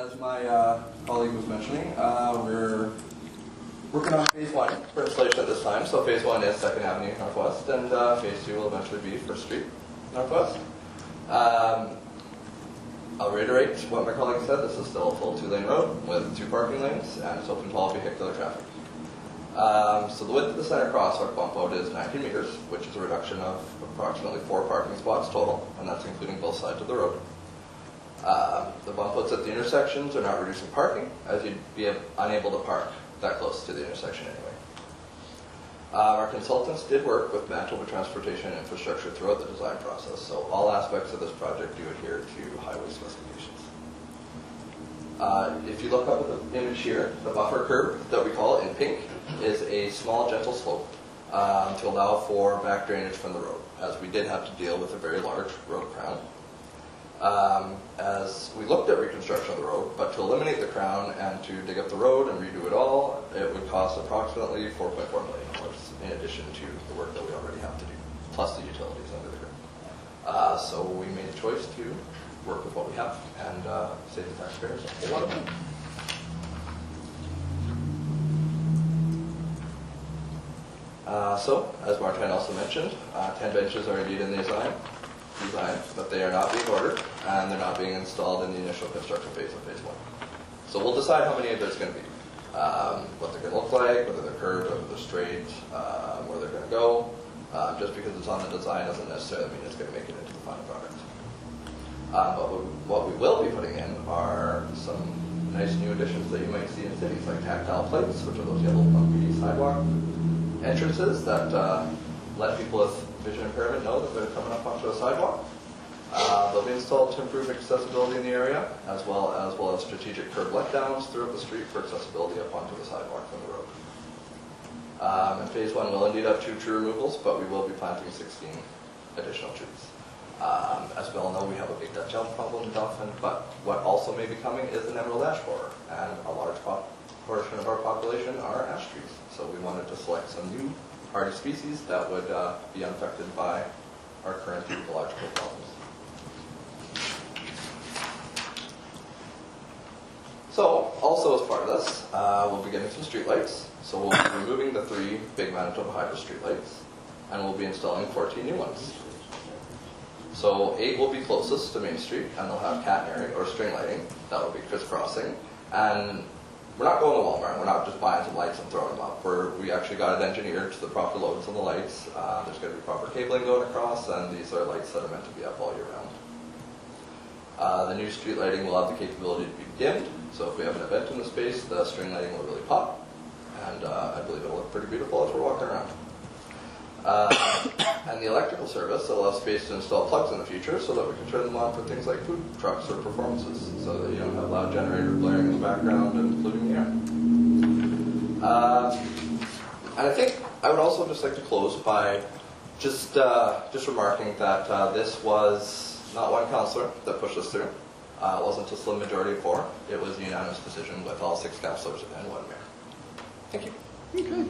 as my colleague was mentioning, we're working on phase 1 for installation at this time. So phase 1 is 2nd Avenue Northwest, and phase 2 will eventually be 1st Street Northwest. I'll reiterate what my colleague said. This is still a full 2-lane road with 2 parking lanes, and it's open to all vehicular traffic. So the width of the center crosswalk bump out is 19 meters, which is a reduction of approximately 4 parking spots total, and that's including both sides of the road. The bump outs at the intersections are not reducing parking, as you'd be unable to park that close to the intersection anyway. Our consultants did work with Manitoba Transportation and Infrastructure throughout the design process, so all aspects of this project do adhere to highway specifications. If you look up at the image here, the buffer curb that we call it in pink is a small gentle slope to allow for back drainage from the road, as we did have to deal with a very large road crown. As we looked at reconstruction of the road, but to eliminate the crown and to dig up the road and redo it all, it would cost approximately $4.4 million in addition to the work that we already have to do, plus the utilities under the ground. So we made a choice to work with what we have and save the taxpayers a whole lot of money. So, as Martin also mentioned, 10 benches are indeed in the design, but they are not being ordered, and they're not being installed in the initial construction phase of phase 1. So we'll decide how many of there's going to be, what they're going to look like, whether they're curved, whether they're straight, where they're going to go. Just because it's on the design doesn't necessarily mean it's going to make it into the final product. But what we will be putting in are some nice new additions that you might see in cities, like tactile plates, which are those yellow bumpy sidewalk entrances that let people with vision impairment know that they're coming up onto a sidewalk. They'll be installed to improve accessibility in the area, as well as strategic curb letdowns throughout the street for accessibility up onto the sidewalk from the road. And phase 1 will indeed have 2 tree removals, but we will be planting 16 additional trees. As we all know, we have a big Dutch elm problem in Dauphin, but what also may be coming is an emerald ash borer, and a large portion of our population are ash trees. So we wanted to select some new hardy species that would be unaffected by our current ecological problems. So, also as part of this, we'll be getting some streetlights. So we'll be removing the 3 big Manitoba Hydro streetlights, and we'll be installing 14 new ones. So 8 will be closest to Main Street, and they'll have catenary or string lighting that will be crisscrossing. And we're not going to Walmart. We're not just buying some lights and throwing them up. We actually got it engineered to the proper loads on the lights. There's going to be proper cabling going across, and these are lights that are meant to be up all year round. The new street lighting will have the capability to be dimmed, so if we have an event in the space, the string lighting will really pop, and I believe it'll look pretty beautiful as we're walking around. And the electrical service will allow space to install plugs in the future so that we can turn them on for things like food trucks or performances, so that you don't have loud generators blaring in the background and polluting the air. And I think I would also just like to close by just remarking that this was not one councillor that pushed us through. It wasn't a slim majority of 4. It was a unanimous decision with all 6 councillors and 1 mayor. Thank you. Okay.